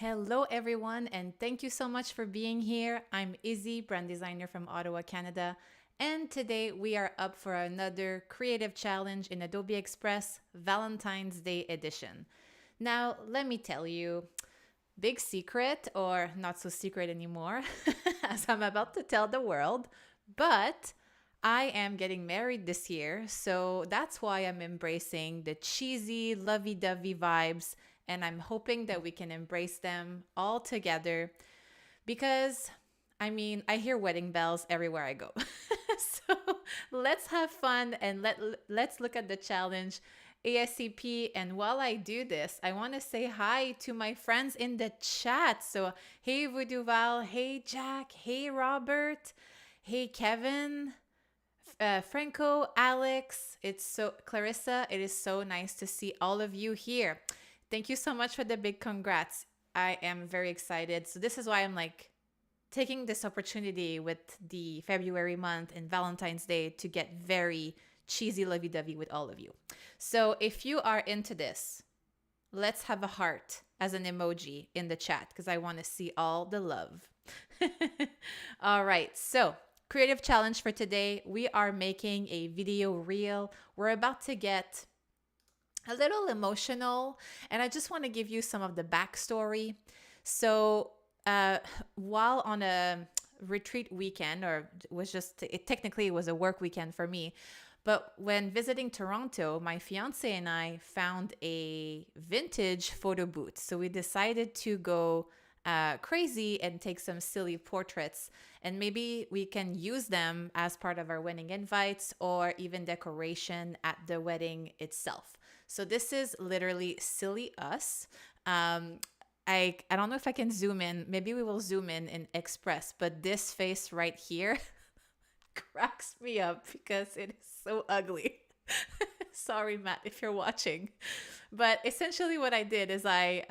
Hello, everyone, and thank you so much for being here. I'm Izzy, brand designer from Ottawa, Canada, and today we are up for another creative challenge in Adobe Express Valentine's Day edition. Now, let me tell you, big secret, or not so secret anymore, as I'm about to tell the world, but I am getting married this year, so that's why I'm embracing the cheesy, lovey dovey vibes, and I'm hoping that we can embrace them all together because I hear wedding bells everywhere I go. So let's have fun and let's look at the challenge ASCP. And while I do this, I want to say hi to my friends in the chat. So, hey Vuduval, hey Jack, hey Robert, hey Kevin, Franco, Alex, it's so Clarissa, it is so nice to see all of you here. Thank you so much for the big congrats. I am very excited. So this is why I'm like taking this opportunity with the February month and Valentine's Day to get very cheesy lovey-dovey with all of you. So if you are into this, let's have a heart as an emoji in the chat because I want to see all the love. All right. So creative challenge for today. We are making a video reel. We're about to get a little emotional, and I just want to give you some of the backstory. So, while on a retreat weekend, or it was a work weekend for me, but when visiting Toronto, my fiance and I found a vintage photo booth. So we decided to go crazy and take some silly portraits, and maybe we can use them as part of our wedding invites or even decoration at the wedding itself. So this is literally silly us. I don't know if I can zoom in. Maybe we will zoom in Express, but this face right here cracks me up because it is so ugly. Sorry, Matt, if you're watching. But essentially what I did is I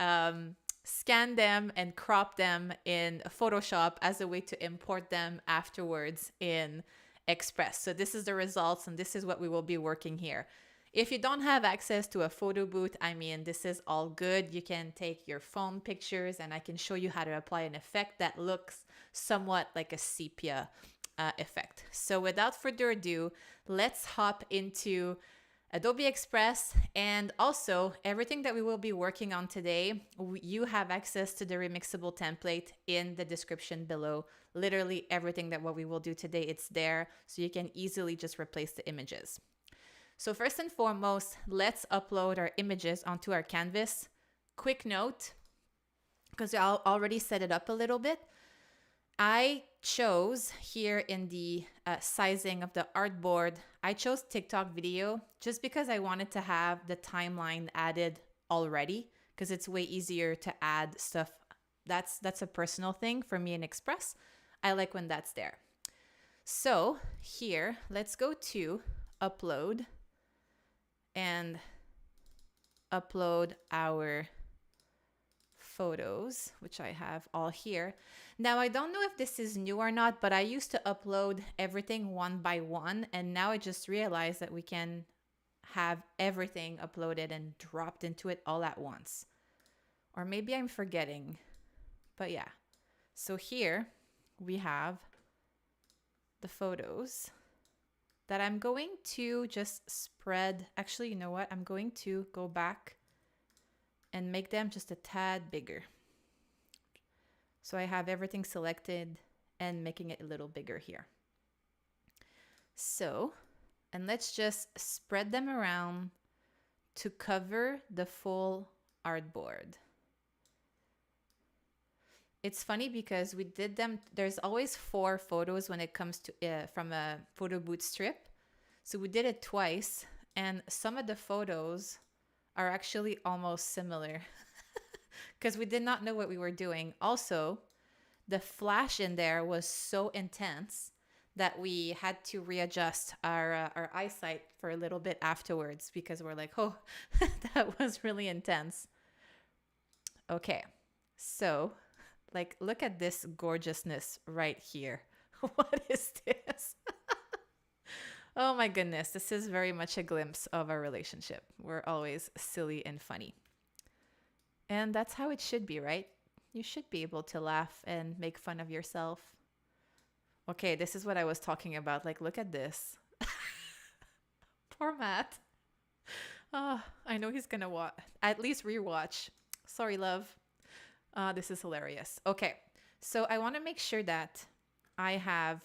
scan them and crop them in Photoshop as a way to import them afterwards in Express. So this is the results and this is what we will be working here. If you don't have access to a photo booth, this is all good. You can take your phone pictures and I can show you how to apply an effect that looks somewhat like a sepia effect. So without further ado, let's hop into Adobe Express, and also everything that we will be working on today. You have access to the remixable template in the description below. Literally everything that what we will do today, it's there, so you can easily just replace the images. So first and foremost, let's upload our images onto our canvas. Quick note, because I'll already set it up a little bit. I chose here in the sizing of the artboard, I chose TikTok video just because I wanted to have the timeline added already because it's way easier to add stuff. That's a personal thing for me in Express. I like when that's there. So here, let's go to upload and upload our photos, which I have all here. Now, I don't know if this is new or not, but I used to upload everything one by one, and now I just realized that we can have everything uploaded and dropped into it all at once. Or maybe I'm forgetting, but yeah. So here we have the photos that I'm going to just spread. Actually, you know what? I'm going to go back and make them just a tad bigger. So I have everything selected and making it a little bigger here. So, and let's just spread them around to cover the full artboard. It's funny because we did them, there's always 4 photos when it comes to from a photo booth strip. So we did it twice, and some of the photos are actually almost similar because we did not know what we were doing. Also, the flash in there was so intense that we had to readjust our eyesight for a little bit afterwards because we're like, oh, that was really intense. Okay, so like, look at this gorgeousness right here. What is this? Oh my goodness, this is very much a glimpse of our relationship. We're always silly and funny. And that's how it should be, right? You should be able to laugh and make fun of yourself. Okay, this is what I was talking about. Like, look at this. Poor Matt. Oh, I know he's gonna at least rewatch. Sorry, love. This is hilarious. Okay, so I want to make sure that I have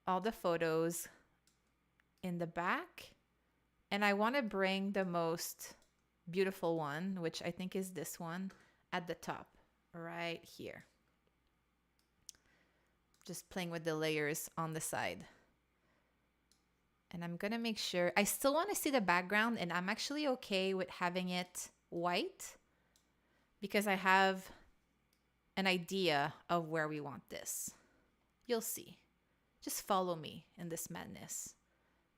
all the photos in the back, and I want to bring the most beautiful one, which I think is this one, at the top, right here. Just playing with the layers on the side. And I'm gonna make sure, I still want to see the background, and I'm actually okay with having it white because I have an idea of where we want this. You'll see. Just follow me in this madness.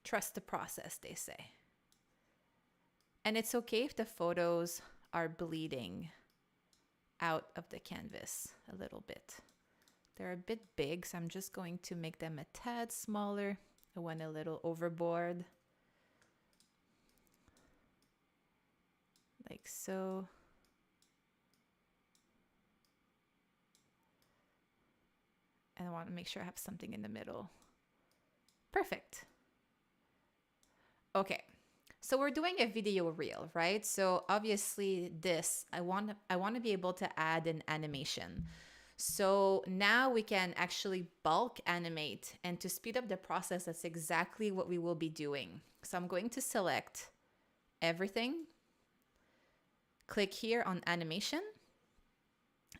Trust the process, they say. And it's okay if the photos are bleeding out of the canvas a little bit. They're a bit big, so I'm just going to make them a tad smaller. I went a little overboard. Like so. And I want to make sure I have something in the middle. Perfect. Okay. So we're doing a video reel, right? So obviously this, I want to be able to add an animation. So now we can actually bulk animate, and to speed up the process, that's exactly what we will be doing. So I'm going to select everything, click here on animation,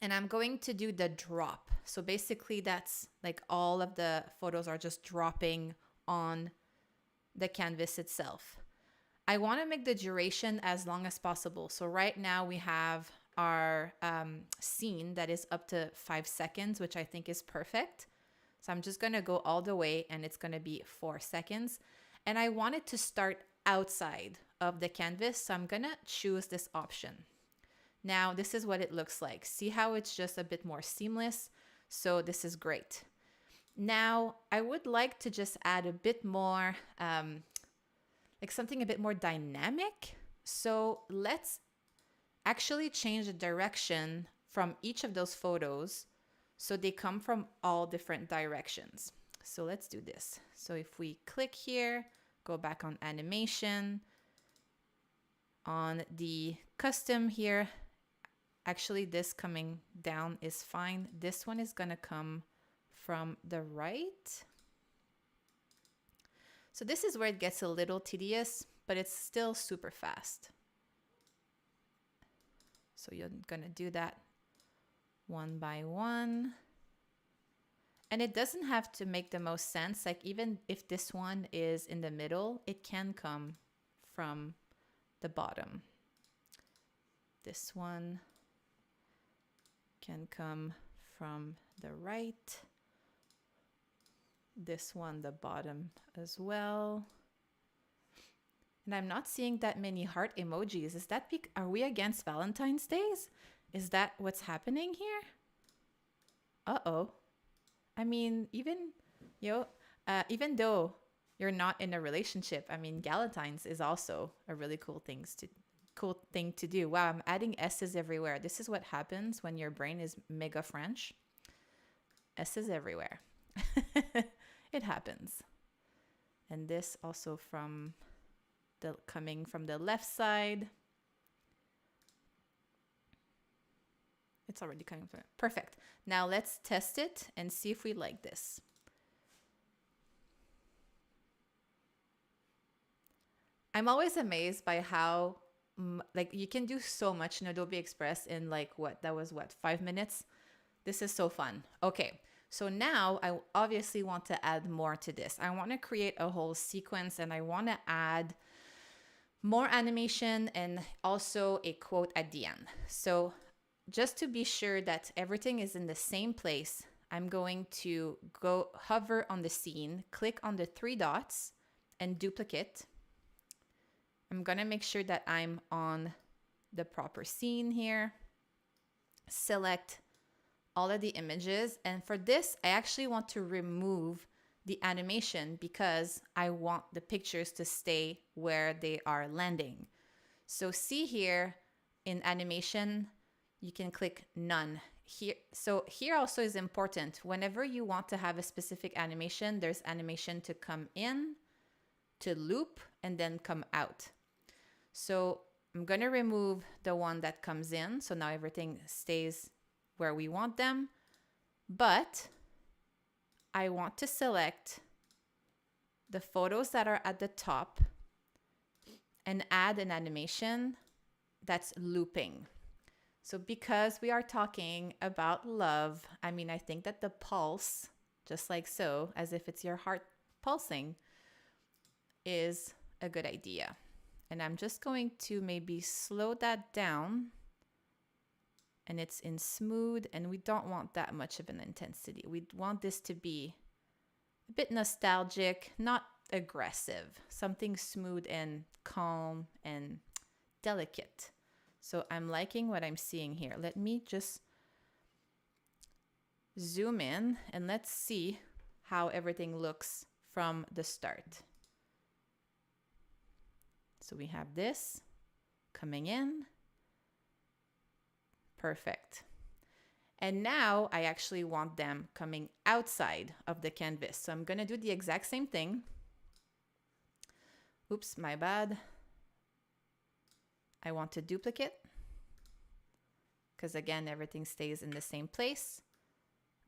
and I'm going to do the drop. So basically that's like all of the photos are just dropping on the canvas itself. I want to make the duration as long as possible. So right now we have our scene that is up to 5 seconds, which I think is perfect. So I'm just going to go all the way, and it's going to be 4 seconds. And I want it to start outside of the canvas. So I'm going to choose this option. Now, this is what it looks like. See how it's just a bit more seamless? So this is great. Now, I would like to just add a bit more, like something a bit more dynamic. So let's actually change the direction from each of those photos so they come from all different directions. So let's do this. So if we click here, go back on animation, on the custom here, actually this coming down is fine. This one is gonna come from the right. So this is where it gets a little tedious, but it's still super fast. So you're gonna do that one by one. And it doesn't have to make the most sense. Like even if this one is in the middle, it can come from the bottom. This one can come from the right. This one, the bottom as well. And I'm not seeing that many heart emojis. Is that are we against Valentine's Days? Is that what's happening here? Uh-oh. I mean, even though you're not in a relationship, I mean, Galentine's is also a really cool thing to do. Wow, I'm adding S's everywhere. This is what happens when your brain is mega French. S's everywhere. It happens. And this also coming from the left side. It's already coming from it. Perfect. Now let's test it and see if we like this. I'm always amazed by how like you can do so much in Adobe Express in like that was 5 minutes. This is so fun. Okay. So now I obviously want to add more to this. I want to create a whole sequence, and I want to add more animation and also a quote at the end. So just to be sure that everything is in the same place, I'm going to go hover on the scene, click on the 3 dots and duplicate. I'm going to make sure that I'm on the proper scene here. Select all of the images. And for this, I actually want to remove the animation because I want the pictures to stay where they are landing. So see here in animation, you can click none here. So here also is important. Whenever you want to have a specific animation, there's animation to come in, to loop, and then come out. So I'm going to remove the one that comes in. So now everything stays where we want them. But I want to select the photos that are at the top and add an animation that's looping. So because we are talking about love, I mean, I think that the pulse, just like so, as if it's your heart pulsing, is a good idea. And I'm just going to maybe slow that down. And it's in smooth, and we don't want that much of an intensity. We want this to be a bit nostalgic, not aggressive, something smooth and calm and delicate. So I'm liking what I'm seeing here. Let me just zoom in and let's see how everything looks from the start. So we have this coming in. Perfect. And now I actually want them coming outside of the canvas. So I'm going to do the exact same thing. Oops, my bad. I want to duplicate because again, everything stays in the same place.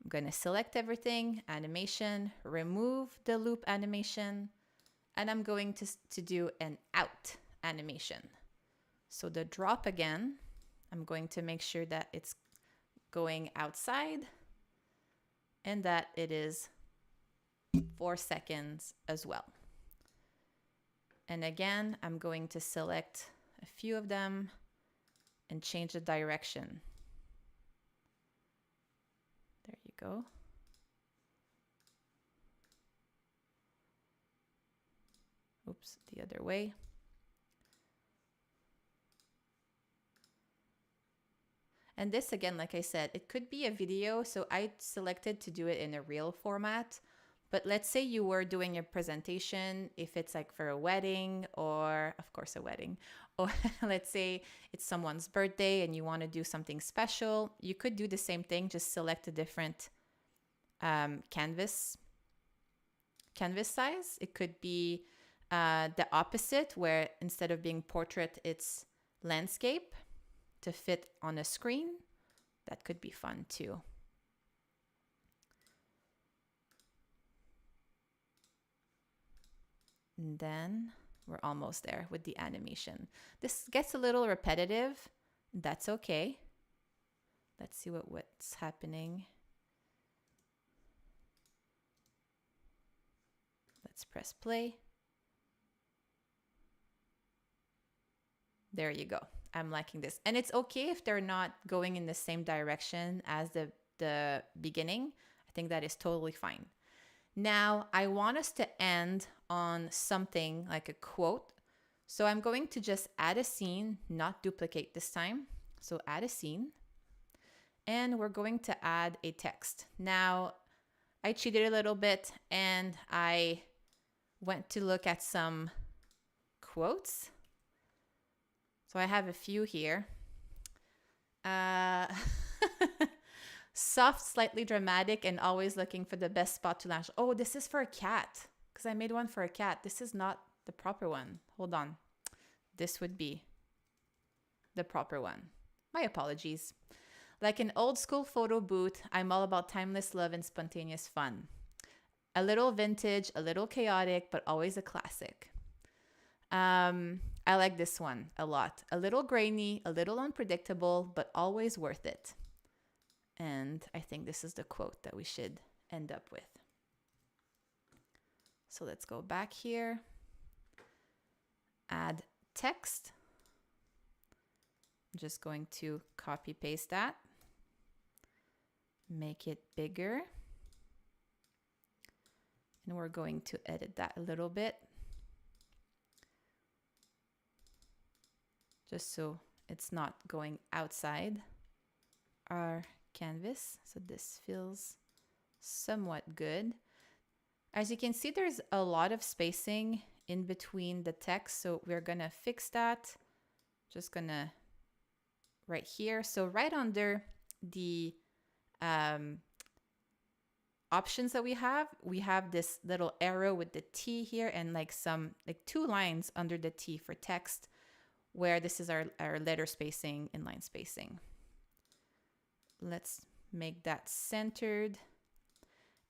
I'm going to select everything, animation, remove the loop animation, and I'm going to do an out animation. So the drop again, I'm going to make sure that it's going outside and that it is 4 seconds as well. And again, I'm going to select a few of them and change the direction. There you go. Oops, the other way. And this again, like I said, it could be a video. So I selected to do it in a reel format. But let's say you were doing a presentation, if it's like for a wedding or, of course, a wedding, or let's say it's someone's birthday and you want to do something special, you could do the same thing, just select a different canvas size. It could be the opposite, where instead of being portrait, it's landscape to fit on a screen. That could be fun too. And then we're almost there with the animation. This gets a little repetitive. That's okay. Let's see what's happening. Let's press play. There you go. I'm liking this. And it's okay if they're not going in the same direction as the beginning. I think that is totally fine. Now, I want us to end on something like a quote. So I'm going to just add a scene, not duplicate this time. So add a scene. And we're going to add a text. Now, I cheated a little bit and I went to look at some quotes. So I have a few here. Soft, slightly dramatic, and always looking for the best spot to launch. Oh, this is for a cat, because I made one for a cat. This is not the proper one. Hold on. This would be the proper one. My apologies. Like an old school photo booth, I'm all about timeless love and spontaneous fun. A little vintage, a little chaotic, but always a classic. I like this one a lot. A little grainy, a little unpredictable, but always worth it. And I think this is the quote that we should end up with. So let's go back here. Add text. I'm just going to copy paste that. Make it bigger. And we're going to edit that a little bit. Just so it's not going outside our canvas. So this feels somewhat good. As you can see, there's a lot of spacing in between the text. So we're going to fix that. Just going to right here. So right under the options that we have this little arrow with the T here and like some like 2 lines under the T for text, where this is our letter spacing and line spacing. Let's make that centered.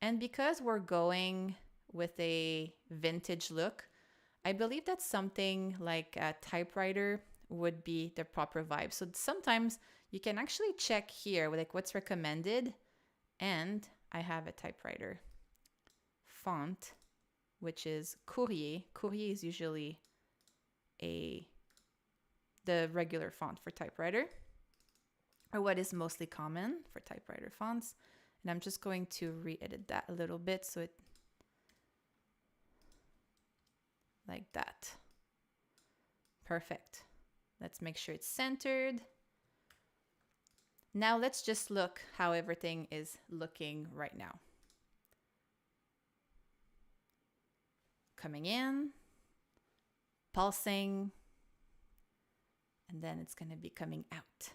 And because we're going with a vintage look, I believe that something like a typewriter would be the proper vibe. So sometimes you can actually check here like what's recommended, and I have a typewriter font, which is Courrier. Courrier is usually the regular font for typewriter, or what is mostly common for typewriter fonts. And I'm just going to re-edit that a little bit so it like that. Perfect. Let's make sure it's centered. Now let's just look how everything is looking right now. Coming in, pulsing, and then it's going to be coming out.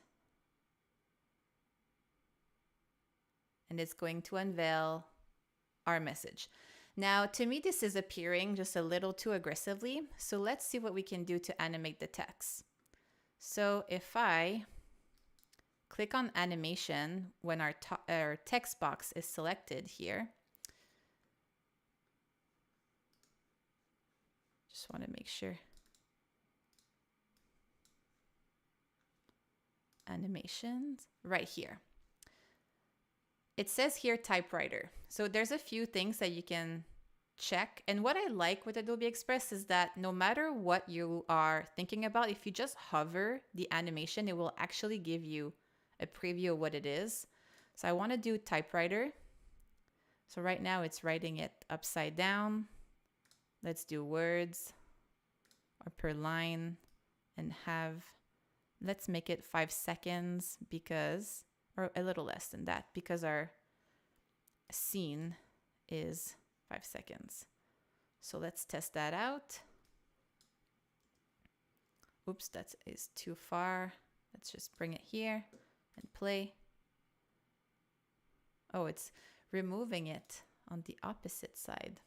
And it's going to unveil our message. Now, to me, this is appearing just a little too aggressively. So let's see what we can do to animate the text. So if I click on animation when our text box is selected here, just want to make sure. Animations, right here. It says here typewriter. So there's a few things that you can check. And what I like with Adobe Express is that no matter what you are thinking about, if you just hover the animation, it will actually give you a preview of what it is. So I want to do typewriter. So right now it's writing it upside down. Let's do words or per line and let's make it 5 seconds because, or a little less than that, because our scene is 5 seconds. So let's test that out. Oops, that is too far. Let's just bring it here and play. Oh, it's removing it on the opposite side.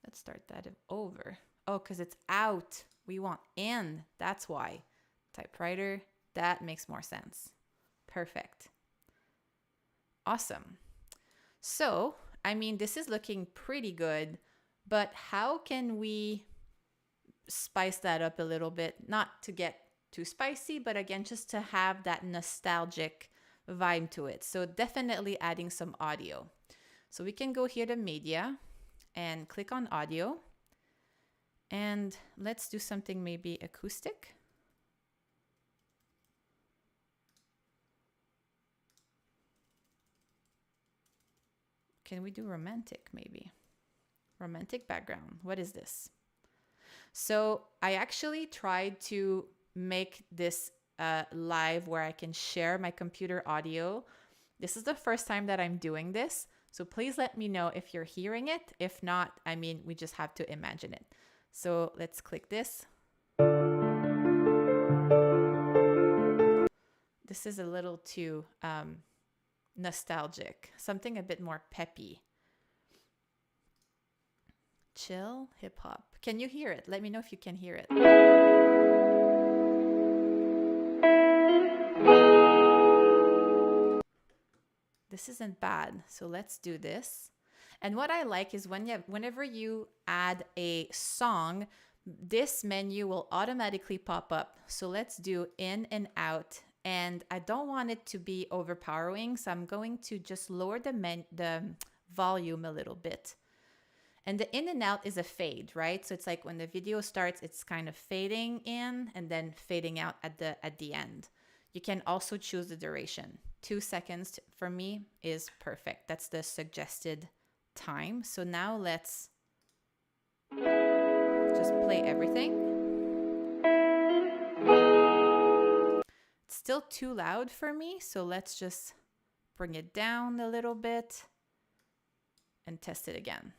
Let's start that over. Oh, because it's out. We want in. That's why. Typewriter, that makes more sense. Perfect. Awesome. So, I mean, this is looking pretty good, but how can we spice that up a little bit? Not to get too spicy, but again, just to have that nostalgic vibe to it. So definitely adding some audio. So we can go here to media and click on audio. And let's do something maybe acoustic. Can we do romantic maybe? Romantic background. What is this? So I actually tried to make this live where I can share my computer audio. This is the first time that I'm doing this. So please let me know if you're hearing it. If not, I mean, we just have to imagine it. So let's click this. This is a little too nostalgic, something a bit more peppy. Chill hip hop. Can you hear it? Let me know if you can hear it. This isn't bad. So let's do this. And what I like is whenever you add a song, this menu will automatically pop up. So let's do in and out. And I don't want it to be overpowering, so I'm going to just lower the volume a little bit. And the in and out is a fade, right? So it's like when the video starts, it's kind of fading in and then fading out at the end. You can also choose the duration. 2 seconds for me is perfect. That's the suggested time. So now let's just play everything. It's still too loud for me, so let's just bring it down a little bit and test it again.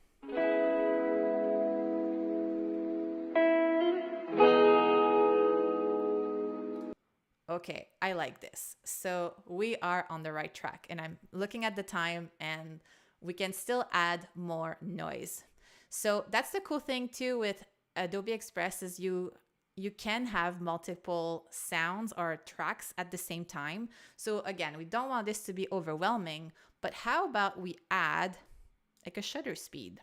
Okay, I like this. So we are on the right track, and I'm looking at the time, and we can still add more noise. So that's the cool thing too with Adobe Express is you can have multiple sounds or tracks at the same time. So again, we don't want this to be overwhelming, but how about we add like a shutter speed?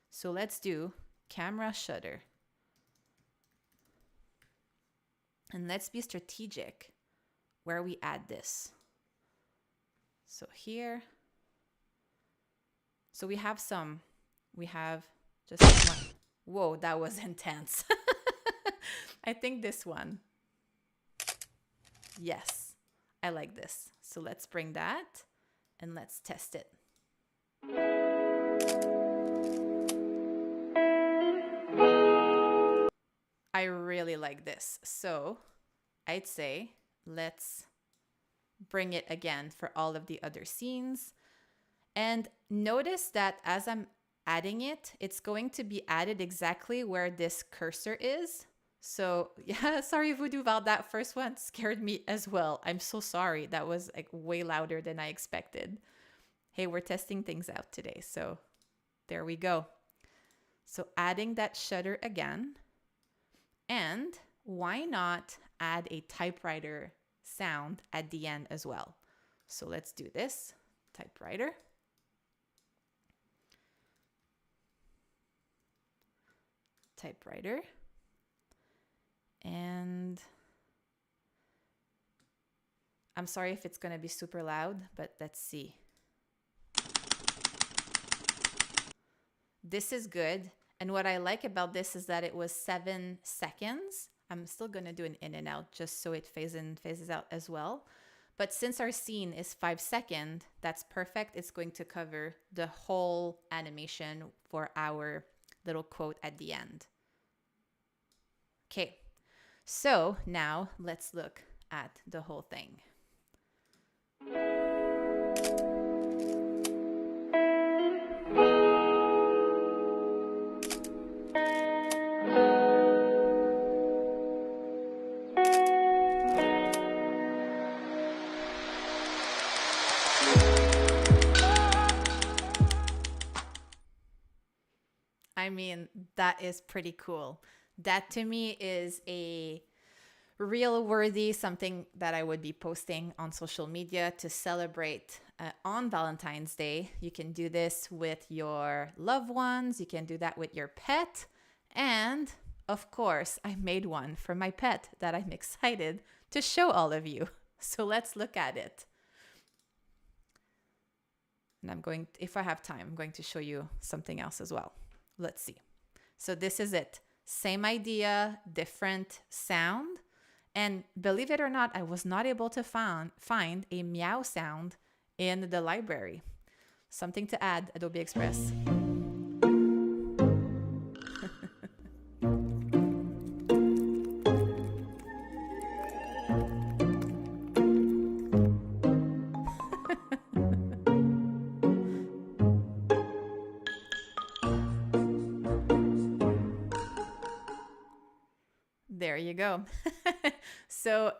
So let's do camera shutter. And let's be strategic where we add this. So here, so we have just one. Whoa, that was intense. I think this one. Yes, I like this. So let's bring that and let's test it. I really like this. So I'd say let's bring it again for all of the other scenes. And notice that as I'm adding it, it's going to be added exactly where this cursor is. So yeah, sorry Voodoo Val, that first one scared me as well. I'm so sorry. That was like way louder than I expected. Hey, we're testing things out today. So there we go. So adding that shutter again. And why not add a typewriter sound at the end as well? So let's do this. Typewriter. Typewriter. And I'm sorry if it's going to be super loud, but let's see. This is good. And what I like about this is that it was 7 seconds. I'm still going to do an in and out just so it phases in, phases out as well. But since our scene is 5 seconds, that's perfect. It's going to cover the whole animation for our little quote at the end. Okay, so now let's look at the whole thing. I mean, that is pretty cool. That to me is a reel worthy, something that I would be posting on social media to celebrate on Valentine's Day. You can do this with your loved ones. You can do that with your pet. And of course, I made one for my pet that I'm excited to show all of you. So let's look at it. And I'm going, if I have time, I'm going to show you something else as well. Let's see. So this is it. Same idea, different sound. And believe it or not, I was not able to find a meow sound in the library. Something to add, Adobe Express. There you go. So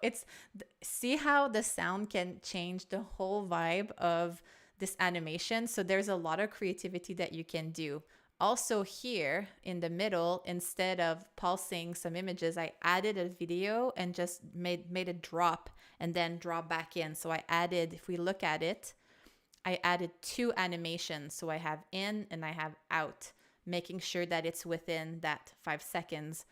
see how the sound can change the whole vibe of this animation. So there's a lot of creativity that you can do. Also here in the middle, instead of pulsing some images, I added a video and just made a drop and then drop back in. So I added, if we look at it, I added 2 animations. So I have in and I have out, making sure that it's within that 5 seconds.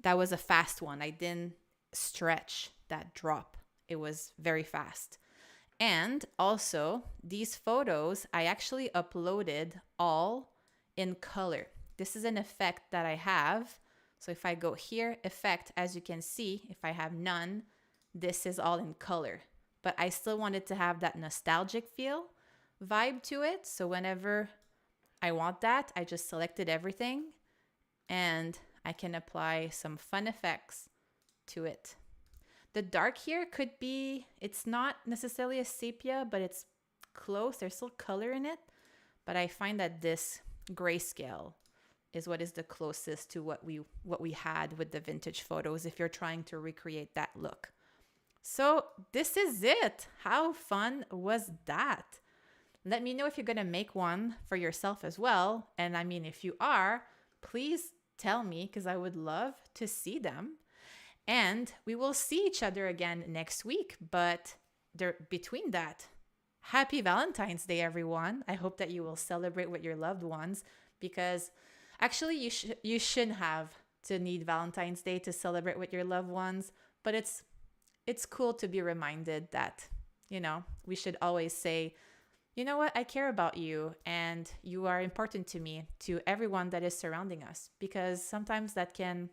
That was a fast one. I didn't stretch that drop. It was very fast. And also, these photos, I actually uploaded all in color. This is an effect that I have. So if I go here, effect, as you can see, if I have none, this is all in color. But I still wanted to have that nostalgic feel vibe to it. So whenever I want that, I just selected everything and I can apply some fun effects to it. The dark here could be, it's not necessarily a sepia, but it's close. There's still color in it. But I find that this grayscale is what is the closest to what we had with the vintage photos if you're trying to recreate that look. So, this is it. How fun was that? Let me know if you're going to make one for yourself as well. And I mean, if you are, please tell me because I would love to see them. And we will see each other again next week. But between that, happy Valentine's Day, everyone. I hope that you will celebrate with your loved ones because actually you shouldn't have to need Valentine's Day to celebrate with your loved ones, but it's cool to be reminded that, we should always say, you know what, I care about you and you are important to me, to everyone that is surrounding us, because sometimes that can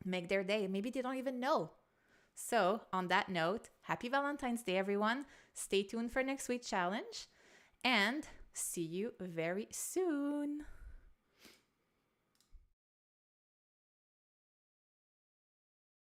make their day. Maybe they don't even know. So, on that note, happy Valentine's Day, everyone. Stay tuned for next week's challenge and see you very soon.